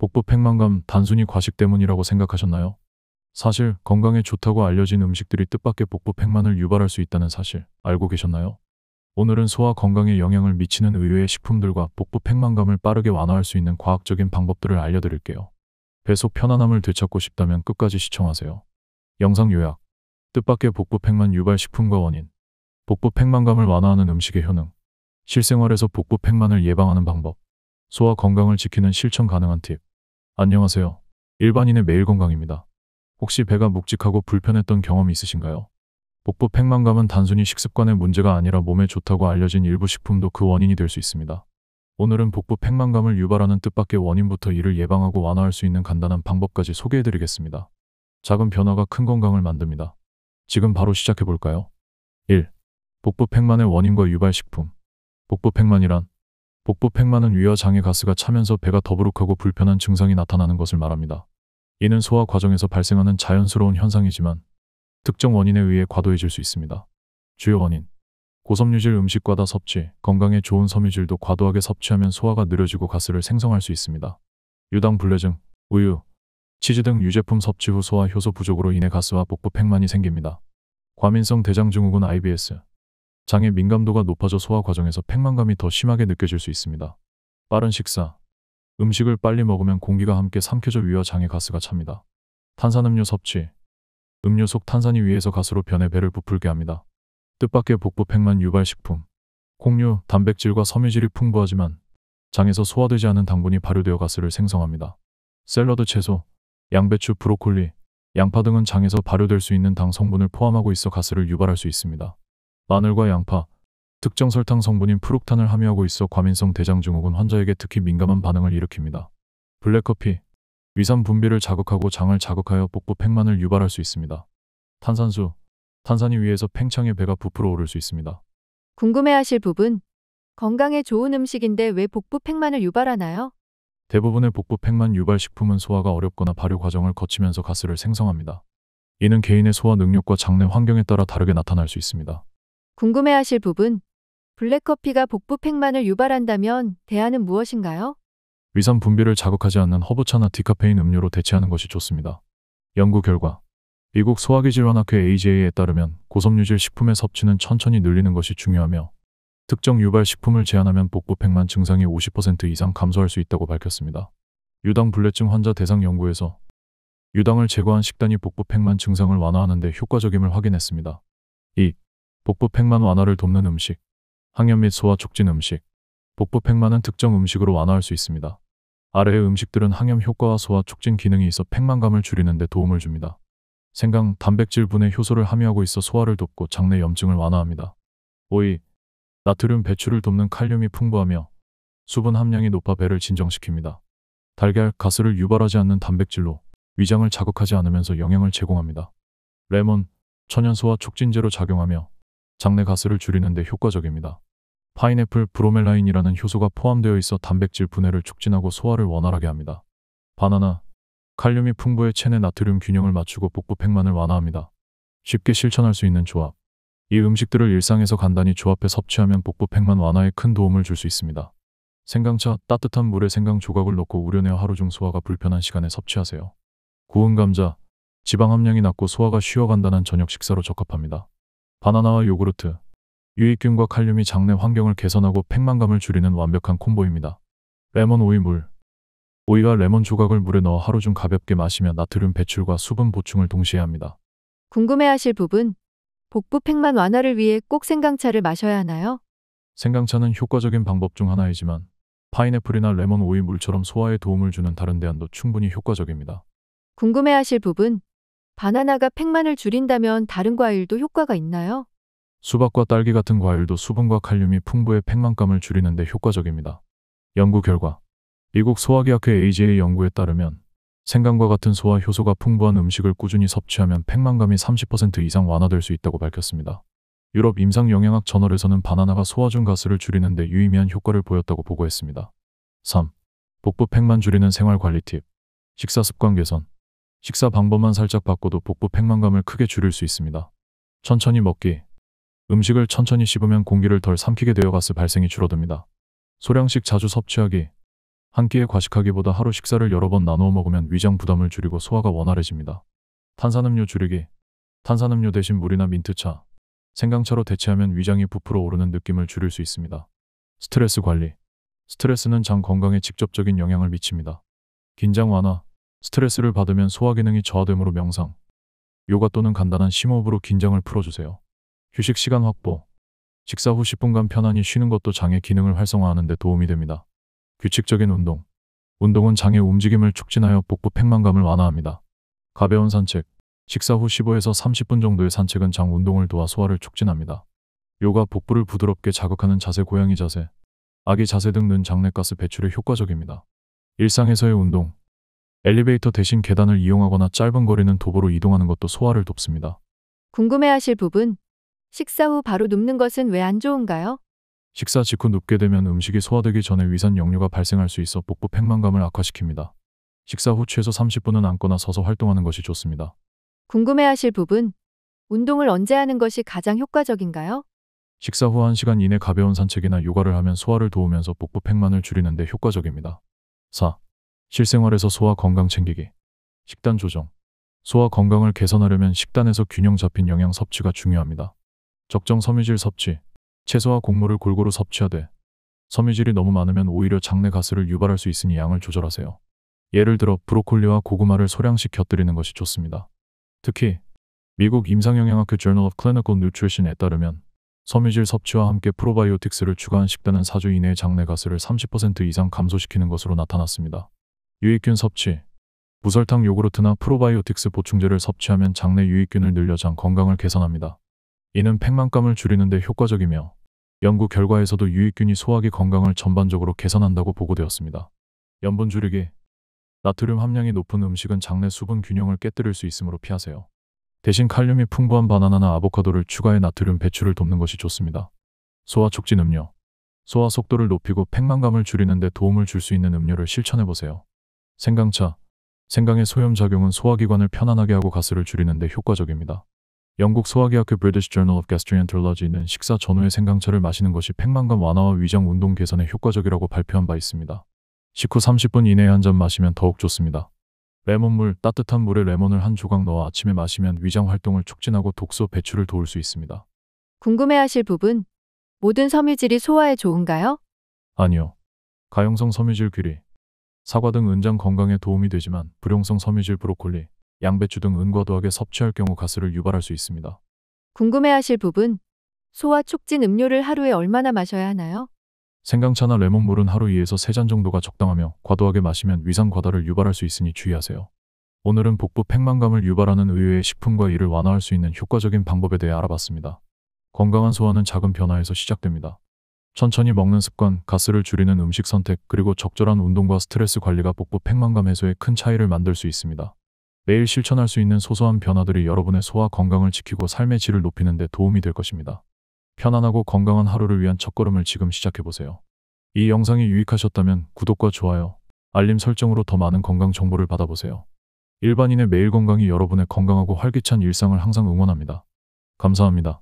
복부 팽만감 단순히 과식 때문이라고 생각하셨나요? 사실 건강에 좋다고 알려진 음식들이 뜻밖의 복부 팽만을 유발할 수 있다는 사실 알고 계셨나요? 오늘은 소화 건강에 영향을 미치는 의외의 식품들과 복부 팽만감을 빠르게 완화할 수 있는 과학적인 방법들을 알려드릴게요. 배속 편안함을 되찾고 싶다면 끝까지 시청하세요. 영상 요약. 뜻밖의 복부 팽만 유발 식품과 원인. 복부 팽만감을 완화하는 음식의 효능. 실생활에서 복부 팽만을 예방하는 방법. 소화 건강을 지키는 실천 가능한 팁. 안녕하세요. 일반인의 매일 건강입니다. 혹시 배가 묵직하고 불편했던 경험이 있으신가요? 복부 팽만감은 단순히 식습관의 문제가 아니라 몸에 좋다고 알려진 일부 식품도 그 원인이 될 수 있습니다. 오늘은 복부 팽만감을 유발하는 뜻밖의 원인부터 이를 예방하고 완화할 수 있는 간단한 방법까지 소개해드리겠습니다. 작은 변화가 큰 건강을 만듭니다. 지금 바로 시작해볼까요? 1. 복부 팽만의 원인과 유발 식품. 복부 팽만이란 복부 팽만은 위와 장에 가스가 차면서 배가 더부룩하고 불편한 증상이 나타나는 것을 말합니다. 이는 소화 과정에서 발생하는 자연스러운 현상이지만 특정 원인에 의해 과도해질 수 있습니다. 주요 원인. 고섬유질 음식 과다 섭취. 건강에 좋은 섬유질도 과도하게 섭취하면 소화가 느려지고 가스를 생성할 수 있습니다. 유당 불내증, 우유, 치즈 등 유제품 섭취 후 소화 효소 부족으로 인해 가스와 복부 팽만이 생깁니다. 과민성 대장증후군 IBS. 장의 민감도가 높아져 소화 과정에서 팽만감이 더 심하게 느껴질 수 있습니다. 빠른 식사. 음식을 빨리 먹으면 공기가 함께 삼켜져 위와 장에 가스가 찹니다. 탄산음료 섭취. 음료 속 탄산이 위에서 가스로 변해 배를 부풀게 합니다. 뜻밖의 복부 팽만 유발 식품. 콩류, 단백질과 섬유질이 풍부하지만 장에서 소화되지 않은 당분이 발효되어 가스를 생성합니다. 샐러드 채소, 양배추, 브로콜리, 양파 등은 장에서 발효될 수 있는 당 성분을 포함하고 있어 가스를 유발할 수 있습니다. 마늘과 양파, 특정 설탕 성분인 프룩탄을 함유하고 있어 과민성 대장증후군 환자에게 특히 민감한 반응을 일으킵니다. 블랙커피, 위산 분비를 자극하고 장을 자극하여 복부 팽만을 유발할 수 있습니다. 탄산수, 탄산이 위에서 팽창해 배가 부풀어 오를 수 있습니다. 궁금해하실 부분. 건강에 좋은 음식인데 왜 복부 팽만을 유발하나요? 대부분의 복부 팽만 유발 식품은 소화가 어렵거나 발효 과정을 거치면서 가스를 생성합니다. 이는 개인의 소화 능력과 장내 환경에 따라 다르게 나타날 수 있습니다. 궁금해하실 부분. 블랙커피가 복부 팽만을 유발한다면 대안은 무엇인가요? 위산 분비를 자극하지 않는 허브차나 디카페인 음료로 대체하는 것이 좋습니다. 연구 결과. 미국 소화기질환학회 AJ에 따르면 고섬유질 식품의 섭취는 천천히 늘리는 것이 중요하며 특정 유발 식품을 제한하면 복부 팽만 증상이 50% 이상 감소할 수 있다고 밝혔습니다. 유당 불내증 환자 대상 연구에서 유당을 제거한 식단이 복부 팽만 증상을 완화하는 데 효과적임을 확인했습니다. 2. 복부 팽만 완화를 돕는 음식. 항염 및 소화 촉진 음식. 복부 팽만은 특정 음식으로 완화할 수 있습니다. 아래의 음식들은 항염 효과와 소화 촉진 기능이 있어 팽만감을 줄이는 데 도움을 줍니다. 생강, 단백질 분해 효소를 함유하고 있어 소화를 돕고 장내 염증을 완화합니다. 오이, 나트륨 배출을 돕는 칼륨이 풍부하며 수분 함량이 높아 배를 진정시킵니다. 달걀, 가스를 유발하지 않는 단백질로 위장을 자극하지 않으면서 영양을 제공합니다. 레몬, 천연 소화 촉진제로 작용하며 장내 가스를 줄이는 데 효과적입니다. 파인애플, 브로멜라인이라는 효소가 포함되어 있어 단백질 분해를 촉진하고 소화를 원활하게 합니다. 바나나, 칼륨이 풍부해 체내 나트륨 균형을 맞추고 복부 팽만을 완화합니다. 쉽게 실천할 수 있는 조합. 이 음식들을 일상에서 간단히 조합해 섭취하면 복부 팽만 완화에 큰 도움을 줄 수 있습니다. 생강차, 따뜻한 물에 생강 조각을 넣고 우려내어 하루 중 소화가 불편한 시간에 섭취하세요. 구운 감자, 지방 함량이 낮고 소화가 쉬워 간단한 저녁 식사로 적합합니다. 바나나와 요구르트, 유익균과 칼륨이 장내 환경을 개선하고 팽만감을 줄이는 완벽한 콤보입니다. 레몬 오이 물. 오이와 레몬 조각을 물에 넣어 하루 중 가볍게 마시며 나트륨 배출과 수분 보충을 동시에 합니다. 궁금해하실 부분. 복부 팽만 완화를 위해 꼭 생강차를 마셔야 하나요? 생강차는 효과적인 방법 중 하나이지만 파인애플이나 레몬 오이 물처럼 소화에 도움을 주는 다른 대안도 충분히 효과적입니다. 궁금해하실 부분. 바나나가 팽만을 줄인다면 다른 과일도 효과가 있나요? 수박과 딸기 같은 과일도 수분과 칼륨이 풍부해 팽만감을 줄이는 데 효과적입니다. 연구 결과. 미국 소화기학회 AJ의 연구에 따르면 생강과 같은 소화 효소가 풍부한 음식을 꾸준히 섭취하면 팽만감이 30% 이상 완화될 수 있다고 밝혔습니다. 유럽 임상영양학 저널에서는 바나나가 소화 중 가스를 줄이는 데 유의미한 효과를 보였다고 보고했습니다. 3. 복부 팽만 줄이는 생활관리 팁. 식사 습관 개선. 식사 방법만 살짝 바꿔도 복부 팽만감을 크게 줄일 수 있습니다. 천천히 먹기. 음식을 천천히 씹으면 공기를 덜 삼키게 되어 가스 발생이 줄어듭니다. 소량씩 자주 섭취하기. 한 끼에 과식하기보다 하루 식사를 여러 번 나누어 먹으면 위장 부담을 줄이고 소화가 원활해집니다. 탄산음료 줄이기. 탄산음료 대신 물이나 민트차, 생강차로 대체하면 위장이 부풀어 오르는 느낌을 줄일 수 있습니다. 스트레스 관리. 스트레스는 장 건강에 직접적인 영향을 미칩니다. 긴장 완화. 스트레스를 받으면 소화 기능이 저하되므로 명상, 요가 또는 간단한 심호흡으로 긴장을 풀어주세요. 휴식 시간 확보. 식사 후 10분간 편안히 쉬는 것도 장의 기능을 활성화하는 데 도움이 됩니다. 규칙적인 운동. 운동은 장의 움직임을 촉진하여 복부 팽만감을 완화합니다. 가벼운 산책. 식사 후 15에서 30분 정도의 산책은 장 운동을 도와 소화를 촉진합니다. 요가 복부를 부드럽게 자극하는 자세, 고양이 자세, 아기 자세 등 는 장내가스 배출에 효과적입니다. 일상에서의 운동. 엘리베이터 대신 계단을 이용하거나 짧은 거리는 도보로 이동하는 것도 소화를 돕습니다. 궁금해하실 부분. 식사 후 바로 눕는 것은 왜 안 좋은가요? 식사 직후 눕게 되면 음식이 소화되기 전에 위산 역류가 발생할 수 있어 복부 팽만감을 악화시킵니다. 식사 후 최소 30분은 앉거나 서서 활동하는 것이 좋습니다. 궁금해하실 부분. 운동을 언제 하는 것이 가장 효과적인가요? 식사 후 1시간 이내 가벼운 산책이나 요가를 하면 소화를 도우면서 복부 팽만을 줄이는 데 효과적입니다. 4. 실생활에서 소화 건강 챙기기. 식단 조정. 소화 건강을 개선하려면 식단에서 균형 잡힌 영양 섭취가 중요합니다. 적정 섬유질 섭취. 채소와 곡물을 골고루 섭취하되 섬유질이 너무 많으면 오히려 장내 가스를 유발할 수 있으니 양을 조절하세요. 예를 들어 브로콜리와 고구마를 소량씩 곁들이는 것이 좋습니다. 특히 미국 임상영양학회 Journal of Clinical Nutrition에 따르면 섬유질 섭취와 함께 프로바이오틱스를 추가한 식단은 4주 이내에 장내 가스를 30% 이상 감소시키는 것으로 나타났습니다. 유익균 섭취. 무설탕 요구르트나 프로바이오틱스 보충제를 섭취하면 장내 유익균을 늘려 장 건강을 개선합니다. 이는 팽만감을 줄이는 데 효과적이며 연구 결과에서도 유익균이 소화기 건강을 전반적으로 개선한다고 보고되었습니다. 염분 줄이기. 나트륨 함량이 높은 음식은 장내 수분 균형을 깨뜨릴 수 있으므로 피하세요. 대신 칼륨이 풍부한 바나나나 아보카도를 추가해 나트륨 배출을 돕는 것이 좋습니다. 소화 촉진 음료. 소화 속도를 높이고 팽만감을 줄이는 데 도움을 줄 수 있는 음료를 실천해보세요. 생강차. 생강의 소염작용은 소화기관을 편안하게 하고 가스를 줄이는 데 효과적입니다. 영국 소화기학회 British Journal of Gastroenterology는 식사 전후에 생강차를 마시는 것이 팽만감 완화와 위장 운동 개선에 효과적이라고 발표한 바 있습니다. 식후 30분 이내에 한 잔 마시면 더욱 좋습니다. 레몬물. 따뜻한 물에 레몬을 한 조각 넣어 아침에 마시면 위장 활동을 촉진하고 독소 배출을 도울 수 있습니다. 궁금해하실 부분. 모든 섬유질이 소화에 좋은가요? 아니요. 가용성 섬유질 귀리, 사과 등 은장 건강에 도움이 되지만 불용성 섬유질 브로콜리, 양배추 등 은과도하게 섭취할 경우 가스를 유발할 수 있습니다. 궁금해하실 부분. 소화 촉진 음료를 하루에 얼마나 마셔야 하나요? 생강차나 레몬물은 하루 2에서 3잔 정도가 적당하며 과도하게 마시면 위산 과다를 유발할 수 있으니 주의하세요. 오늘은 복부 팽만감을 유발하는 의외의 식품과 이를 완화할 수 있는 효과적인 방법에 대해 알아봤습니다. 건강한 소화는 작은 변화에서 시작됩니다. 천천히 먹는 습관, 가스를 줄이는 음식 선택, 그리고 적절한 운동과 스트레스 관리가 복부 팽만감 해소에 큰 차이를 만들 수 있습니다. 매일 실천할 수 있는 소소한 변화들이 여러분의 소화 건강을 지키고 삶의 질을 높이는 데 도움이 될 것입니다. 편안하고 건강한 하루를 위한 첫걸음을 지금 시작해보세요. 이 영상이 유익하셨다면 구독과 좋아요, 알림 설정으로 더 많은 건강 정보를 받아보세요. 일반인의 매일 건강이 여러분의 건강하고 활기찬 일상을 항상 응원합니다. 감사합니다.